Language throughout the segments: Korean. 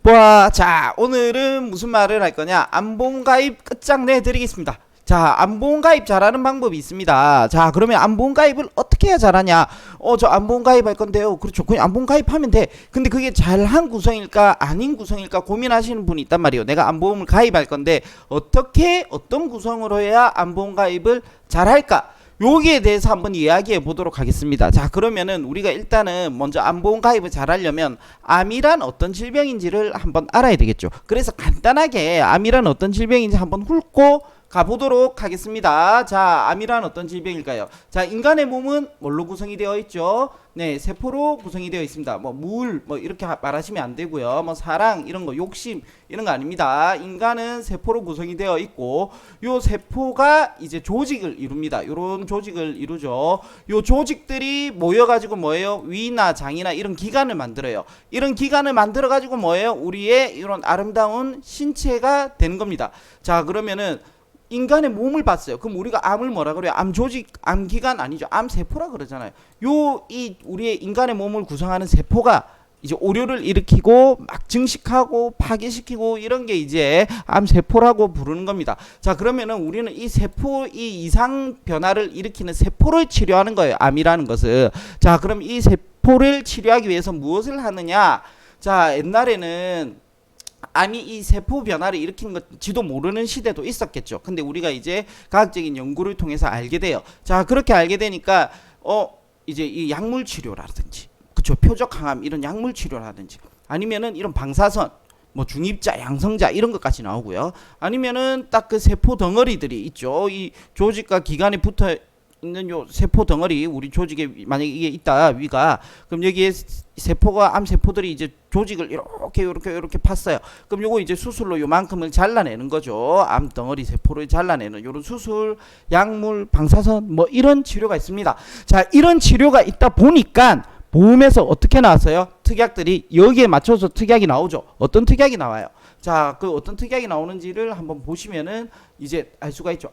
자, 오늘은 무슨 말을 할 거냐? 안보험가입 끝장내 드리겠습니다. 자, 안보험가입 잘하는 방법이 있습니다. 자, 그러면 안보험가입을 어떻게 해야 잘하냐? 저 안보험가입 할 건데요. 그렇죠. 그냥 안보험가입하면 돼. 근데 그게 잘한 구성일까 아닌 구성일까 고민하시는 분이 있단 말이에요. 내가 안보험을 가입할 건데 어떤 구성으로 해야 안보험가입을 잘할까? 여기에 대해서 한번 이야기해 보도록 하겠습니다. 자, 그러면은 우리가 일단은 먼저 안보험 가입을 잘 하려면 암이란 어떤 질병인지를 한번 알아야 되겠죠. 그래서 간단하게 암이란 어떤 질병인지 한번 훑고 가보도록 하겠습니다. 자, 암이란 어떤 질병일까요? 자, 인간의 몸은 뭘로 구성이 되어 있죠? 네, 세포로 구성이 되어 있습니다. 이렇게 말하시면 안 되고요. 사랑, 이런 거, 욕심, 이런 거 아닙니다. 인간은 세포로 구성이 되어 있고, 요 세포가 이제 조직을 이룹니다. 요런 조직을 이루죠. 요 조직들이 모여가지고 뭐예요? 위나 장이나 이런 기관을 만들어요. 이런 기관을 만들어가지고 뭐예요? 우리의 이런 아름다운 신체가 되는 겁니다. 자, 그러면은, 인간의 몸을 봤어요. 그럼 우리가 암을 뭐라 그래요? 암 조직, 암 기관 아니죠. 암 세포라 그러잖아요. 우리의 인간의 몸을 구성하는 세포가 이제 오류를 일으키고 막 증식하고 파괴시키고 이런 게 이제 암 세포라고 부르는 겁니다. 자, 그러면은 우리는 이 세포 이 이상 변화를 일으키는 세포를 치료하는 거예요. 암이라는 것은. 자, 그럼 이 세포를 치료하기 위해서 무엇을 하느냐? 자, 옛날에는 암이 이 세포 변화를 일으키는 것지도 모르는 시대도 있었겠죠. 근데 우리가 이제 과학적인 연구를 통해서 알게 돼요. 자, 그렇게 알게 되니까 이제 이 약물 치료라든지, 그쵸, 표적 항암 이런 약물 치료라든지, 아니면은 이런 방사선 중입자, 양성자 이런 것까지 나오고요. 아니면은 딱 그 세포 덩어리들이 있죠. 이 조직과 기관에 붙어 있는 요 세포 덩어리, 우리 조직에 만약에 이게 있다, 위가, 그럼 여기에 세포가, 암 세포들이 이제 조직을 이렇게 팠어요. 그럼 요거 이제 수술로 요만큼을 잘라내는 거죠. 암 덩어리 세포를 잘라내는 요런 수술, 약물, 방사선 이런 치료가 있습니다. 자, 이런 치료가 있다 보니까 보험에서 어떻게 나왔어요? 특약들이 여기에 맞춰서 특약이 나오죠. 어떤 특약이 나와요? 자, 그 어떤 특약이 나오는지를 한번 보시면은 이제 알 수가 있죠.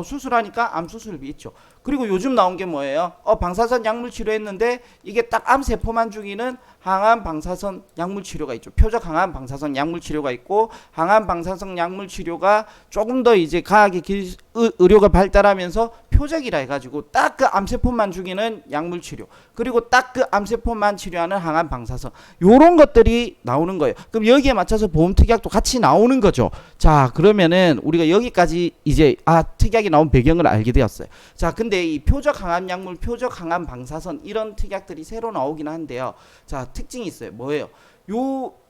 수술하니까 암 수술비 있죠. 그리고 요즘 나온 게 뭐예요? 방사선 약물 치료했는데 이게 딱 암 세포만 죽이는 항암 방사선 약물 치료가 있죠. 표적 항암 방사선 약물 치료가 있고, 항암 방사선 약물 치료가 조금 더 이제 과학의 의료가 발달하면서 표적이라 해가지고 딱 그 암세포만 죽이는 약물 치료, 그리고 딱 그 암세포만 치료하는 항암 방사선, 요런 것들이 나오는 거예요. 그럼 여기에 맞춰서 보험 특약도 같이 나오는 거죠. 자, 그러면은 우리가 여기까지 이제 특약이 나온 배경을 알게 되었어요. 자, 근데 이 표적 항암 약물, 표적 항암 방사선 이런 특약들이 새로 나오긴 한데요. 자, 특징이 있어요. 뭐예요?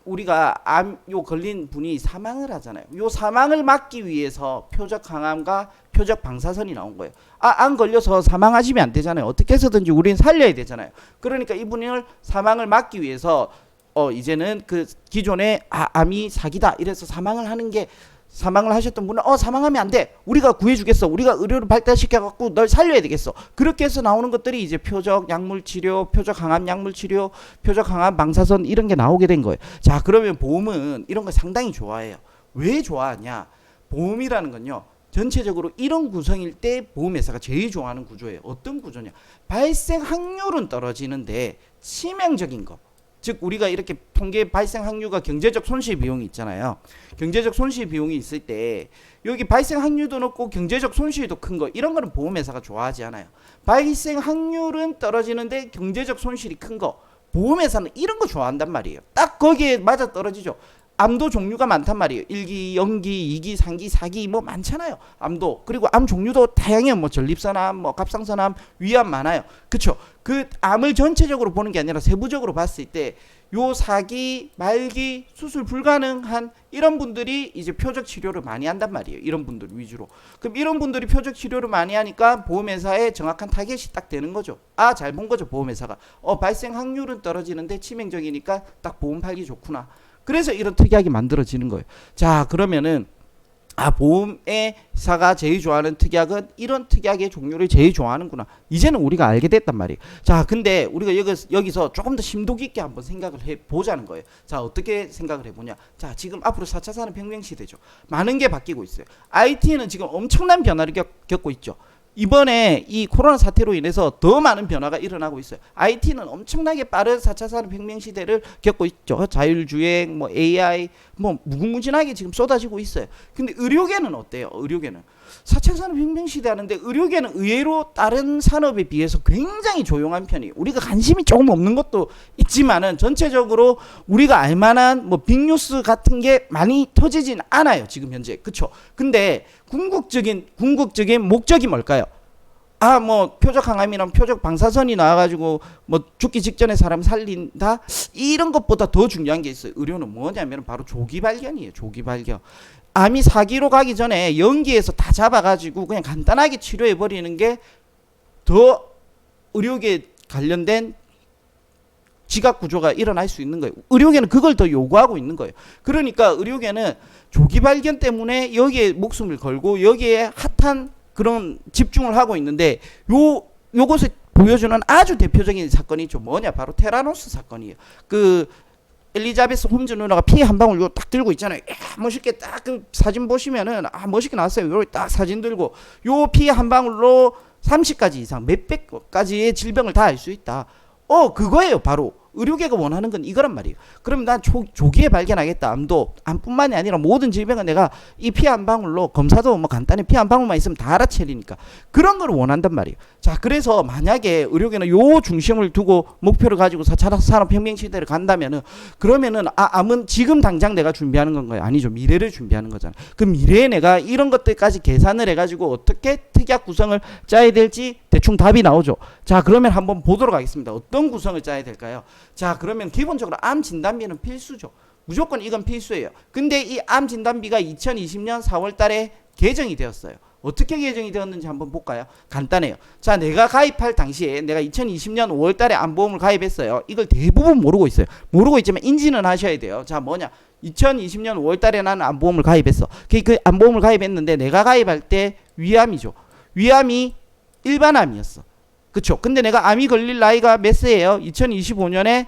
우리가 암 걸린 분이 사망을 하잖아요. 요 사망을 막기 위해서 표적 항암과 표적 방사선이 나온 거예요. 암 걸려서 사망하시면 안 되잖아요. 어떻게 해서든지 우리는 살려야 되잖아요. 그러니까 이분을 사망을 막기 위해서 이제는 그 기존에 암이 사기다 이래서 사망을 하셨던 분은 사망하면 안 돼. 우리가 구해주겠어. 우리가 의료를 발달시켜갖고 널 살려야 되겠어. 그렇게 해서 나오는 것들이 이제 표적 약물 치료, 표적 항암 약물 치료, 표적 항암 방사선 이런 게 나오게 된 거예요. 자, 그러면 보험은 이런 거 상당히 좋아해요. 왜 좋아하냐? 보험이라는 건요, 전체적으로 이런 구성일 때 보험회사가 제일 좋아하는 구조예요. 어떤 구조냐? 발생 확률은 떨어지는데 치명적인 거. 즉 우리가 이렇게 통계 발생 확률과 경제적 손실 비용이 있잖아요. 경제적 손실 비용이 있을 때 여기 발생 확률도 높고 경제적 손실도 큰 거, 이런 거는 보험회사가 좋아하지 않아요. 발생 확률은 떨어지는데 경제적 손실이 큰 거, 보험회사는 이런 거 좋아한단 말이에요. 딱 거기에 맞아 떨어지죠. 암도 종류가 많단 말이에요. 1기, 0기, 2기, 3기, 4기 많잖아요. 암도. 그리고 암 종류도 다양해요. 전립선암, 갑상선암, 위암 많아요. 그쵸? 그 암을 전체적으로 보는 게 아니라 세부적으로 봤을 때 요 4기, 말기, 수술 불가능한 이런 분들이 이제 표적 치료를 많이 한단 말이에요. 이런 분들 위주로. 그럼 이런 분들이 표적 치료를 많이 하니까 보험회사에 정확한 타겟이 딱 되는 거죠. 잘 본 거죠, 보험회사가. 발생 확률은 떨어지는데 치명적이니까 딱 보험 팔기 좋구나. 그래서 이런 특약이 만들어지는 거예요. 자, 그러면은 보험회사가 제일 좋아하는 특약은 이런 특약의 종류를 제일 좋아하는구나. 이제는 우리가 알게 됐단 말이에요. 자, 근데 우리가 여기서 조금 더 심도 깊게 한번 생각을 해보자는 거예요. 자, 어떻게 생각을 해보냐. 자, 지금 앞으로 4차 산업혁명 시대죠. 많은 게 바뀌고 있어요. IT는 지금 엄청난 변화를 겪고 있죠. 이번에 이 코로나 사태로 인해서 더 많은 변화가 일어나고 있어요. IT는 엄청나게 빠른 4차 산업혁명 시대를 겪고 있죠. 자율주행, 뭐 AI, 뭐 무궁무진하게 지금 쏟아지고 있어요. 근데 의료계는 어때요? 의료계는 4차 산업혁명 시대 하는데 의료계는 의외로 다른 산업에 비해서 굉장히 조용한 편이에요. 우리가 관심이 조금 없는 것도 있지만은 전체적으로 우리가 알만한 뭐 빅뉴스 같은 게 많이 터지진 않아요. 지금 현재. 그쵸? 근데 궁극적인 목적이 뭘까요? 아, 뭐 표적 항암이랑 표적 방사선이 나와가지고 뭐 죽기 직전에 사람 살린다, 이런 것보다 더 중요한 게 있어요. 의료는 뭐냐면 바로 조기 발견이에요. 조기 발견. 암이 사기로 가기 전에 연기에서 다 잡아가지고 그냥 간단하게 치료해 버리는 게 더 의료계 관련된 지각 구조가 일어날 수 있는 거예요. 의료계는 그걸 더 요구하고 있는 거예요. 그러니까 의료계는 조기 발견 때문에 여기에 목숨을 걸고 여기에 핫한 그런 집중을 하고 있는데, 요것을 보여주는 아주 대표적인 사건이 좀 뭐냐, 바로 테라노스 사건이에요. 그 엘리자베스 홈즈 누나가 피 한 방울 요 딱 들고 있잖아요. 야, 멋있게 딱 그 사진 보시면은 아, 멋있게 나왔어요. 요렇게 딱 사진 들고 요 피 한 방울로 30가지 이상 몇백 가지의 질병을 다 알 수 있다. 그거예요. 바로 의료계가 원하는 건 이거란 말이에요. 그럼 난 조기에 발견하겠다. 암뿐만이 아니라 모든 질병은 내가 이 피 한 방울로, 검사도 뭐 간단히 피 한 방울만 있으면 다 알아채리니까 그런 걸 원한단 말이에요. 자, 그래서 만약에 의료계는 요 중심을 두고 목표를 가지고 4차 산업혁명 시대를 간다면은, 그러면은 암은 지금 당장 내가 준비하는 건가요? 아니죠. 미래를 준비하는 거잖아요. 그 미래에 내가 이런 것들까지 계산을 해가지고 어떻게 특약 구성을 짜야 될지 대충 답이 나오죠. 자, 그러면 한번 보도록 하겠습니다. 어떤 구성을 짜야 될까요? 자, 그러면 기본적으로 암 진단비는 필수죠. 무조건 이건 필수예요. 근데 이 암 진단비가 2020년 4월 달에 개정이 되었어요. 어떻게 개정이 되었는지 한번 볼까요? 간단해요. 자, 내가 가입할 당시에 내가 2020년 5월 달에 암보험을 가입했어요. 이걸 대부분 모르고 있어요. 모르고 있지만 인지는 하셔야 돼요. 자, 뭐냐? 2020년 5월 달에 나는 암보험을 가입했어. 그 암보험을 가입했는데 내가 가입할 때 위암이죠. 위암이 일반암이었어. 그쵸? 근데 내가 암이 걸릴 나이가 몇 세예요? 2025년에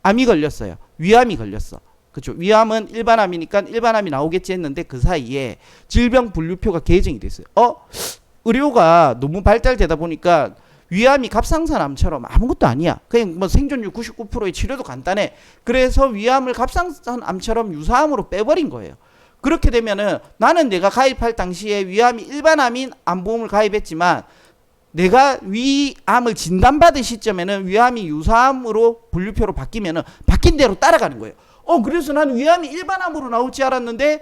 암이 걸렸어요. 위암이 걸렸어. 그쵸? 위암은 일반암이니까 일반암이 나오겠지 했는데 그 사이에 질병 분류표가 개정이 됐어요. 의료가 너무 발달되다 보니까 위암이 갑상선암처럼 아무것도 아니야. 그냥 뭐 생존율 99%의 치료도 간단해. 그래서 위암을 갑상선암처럼 유사암으로 빼버린 거예요. 그렇게 되면은 나는 내가 가입할 당시에 위암이 일반암인 암보험을 가입했지만 내가 위암을 진단받은 시점에는 위암이 유사암으로 분류표로 바뀌면은 바뀐 대로 따라가는 거예요. 그래서 나는 위암이 일반암으로 나올 줄 알았는데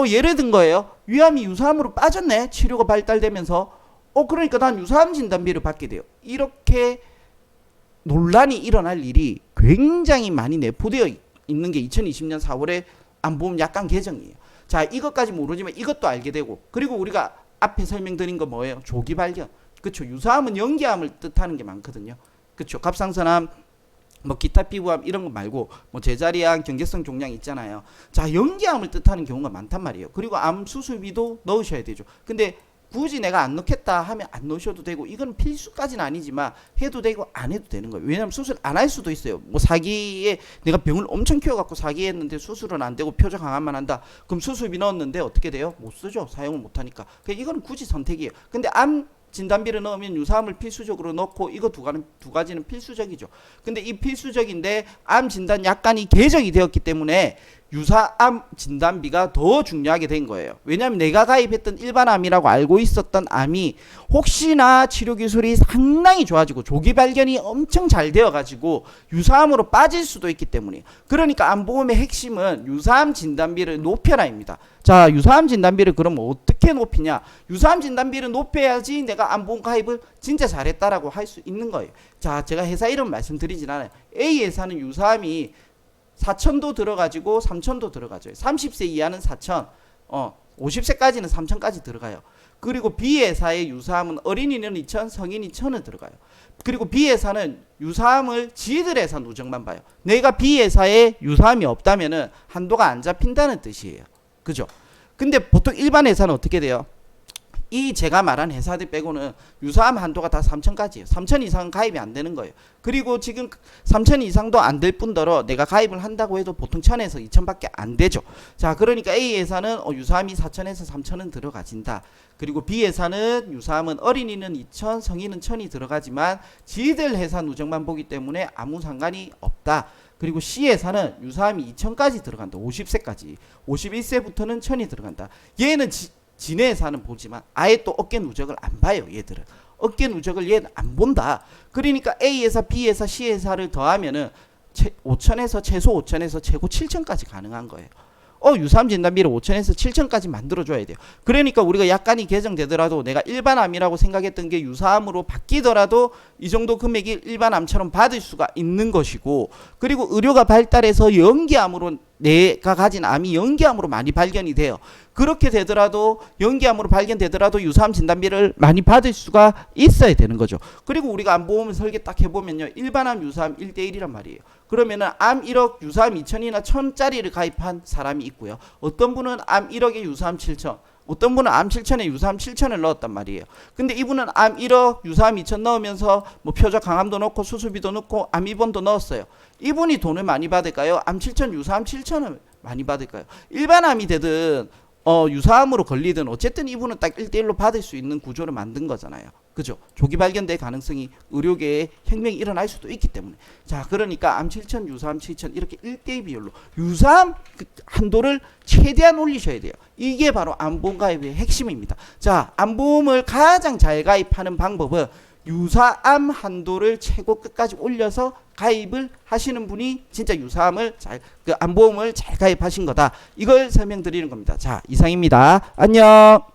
예를 든 거예요. 위암이 유사암으로 빠졌네. 치료가 발달되면서. 그러니까 난 유사암 진단비를 받게 돼요. 이렇게 논란이 일어날 일이 굉장히 많이 내포되어 있는 게 2020년 4월에 암보험 약관 개정이에요. 자, 이것까지 모르지만 이것도 알게 되고, 그리고 우리가 앞에 설명드린 거 뭐예요? 조기 발견. 그쵸? 유사암은 연기암을 뜻하는 게 많거든요. 그쵸? 갑상선암, 뭐 기타 피부암 이런 거 말고 뭐 제자리암, 경계성 종양 있잖아요. 자, 연기암을 뜻하는 경우가 많단 말이에요. 그리고 암 수술비도 넣으셔야 되죠. 근데 굳이 내가 안 넣겠다 하면 안 넣으셔도 되고, 이건 필수까지는 아니지만 해도 되고 안 해도 되는 거예요. 왜냐면 수술 안 할 수도 있어요. 뭐 사기에 내가 병을 엄청 키워갖고 사기했는데 수술은 안 되고 표적 항암만 한다. 그럼 수술비 넣었는데 어떻게 돼요? 못 쓰죠. 사용을 못 하니까. 그러니까 이건 굳이 선택이에요. 근데 암 진단비를 넣으면 유사암을 필수적으로 넣고, 이거 두 가지는 필수적이죠. 근데 이 필수적인데 암 진단 약관이 개정이 되었기 때문에 유사암 진단비가 더 중요하게 된 거예요. 왜냐하면 내가 가입했던 일반암이라고 알고 있었던 암이 혹시나 치료 기술이 상당히 좋아지고 조기 발견이 엄청 잘 되어가지고 유사암으로 빠질 수도 있기 때문이에요. 그러니까 암보험의 핵심은 유사암 진단비를 높여라입니다. 자, 유사암 진단비를 그럼 어떻게 높이냐? 유사암 진단비를 높여야지 내가 암보험 가입을 진짜 잘했다라고 할 수 있는 거예요. 자, 제가 회사 이름 말씀드리진 않아요. A 회사는 유사암이 4천도 들어가지고 3천도 들어가죠. 30세 이하는 4천, 50세까지는 3천까지 들어가요. 그리고 B 회사의 유사암은 어린이는 2천, 성인이 1,000은 들어가요. 그리고 B 회사는 유사암을 지들 회사 누적만 봐요. 내가 B 회사에 유사암이 없다면은 한도가 안 잡힌다는 뜻이에요. 그죠? 근데 보통 일반 회사는 어떻게 돼요? 이 제가 말한 회사들 빼고는 유사암 한도가 다 3천까지예요. 3천 이상은 가입이 안 되는 거예요. 그리고 지금 3천 이상도 안 될 뿐더러 내가 가입을 한다고 해도 보통 1000에서 2000밖에 안 되죠. 자, 그러니까 A 회사는 유사암이 4000에서 3000은 들어가진다. 그리고 B 회사는 유사암은 어린이는 2000, 성인은 1000이 들어가지만 지들 회사 누적만 보기 때문에 아무 상관이 없다. 그리고 C 회사는 유사암이 2000까지 들어간다. 50세까지. 51세부터는 1000이 들어간다. 얘는 지네 회사는 보지만 아예 또 어깨 누적을 안 봐요. 얘들은 어깨 누적을 얘는 안 본다. 그러니까 A 회사, B 회사, C 회사를 더하면은 5천에서 최소 5천에서 최고 7천까지 가능한 거예요. 유사암 진단비를 5천에서 7천까지 만들어줘야 돼요. 그러니까 우리가 약간이 개정되더라도 내가 일반암이라고 생각했던 게 유사암으로 바뀌더라도 이 정도 금액이 일반암처럼 받을 수가 있는 것이고, 그리고 의료가 발달해서 연기암으로 내가 가진 암이 연기암으로 많이 발견이 돼요. 그렇게 되더라도 연기암으로 발견되더라도 유사암 진단비를 많이 받을 수가 있어야 되는 거죠. 그리고 우리가 암보험을 설계 딱 해보면요, 일반암 유사암 1대1이란 말이에요. 그러면은 암 1억 유사암 2천이나 1000짜리를 가입한 사람이 있고요. 어떤 분은 암 1억에 유사암 7천, 어떤 분은 암 7천에 유사암 7천을 넣었단 말이에요. 근데 이분은 암 1억 유사암 2천 넣으면서 뭐 표적 강암도 넣고 수술비도 넣고 암 입원도 넣었어요. 이분이 돈을 많이 받을까요? 암 7천 유사암 7천을 많이 받을까요? 일반암이 되든 유사암으로 걸리든 어쨌든 이분은 딱 1대1로 받을 수 있는 구조를 만든 거잖아요. 그죠? 조기 발견될 가능성이 의료계에 혁명이 일어날 수도 있기 때문에. 자, 그러니까 암 7천, 유사암 7천 이렇게 1대2 비율로 유사암 한도를 최대한 올리셔야 돼요. 이게 바로 암보험 가입의 핵심입니다. 자, 암보험을 가장 잘 가입하는 방법은 유사암 한도를 최고 끝까지 올려서 가입을 하시는 분이 진짜 유사암을 암보험을 잘 가입하신 거다. 이걸 설명드리는 겁니다. 자, 이상입니다. 안녕.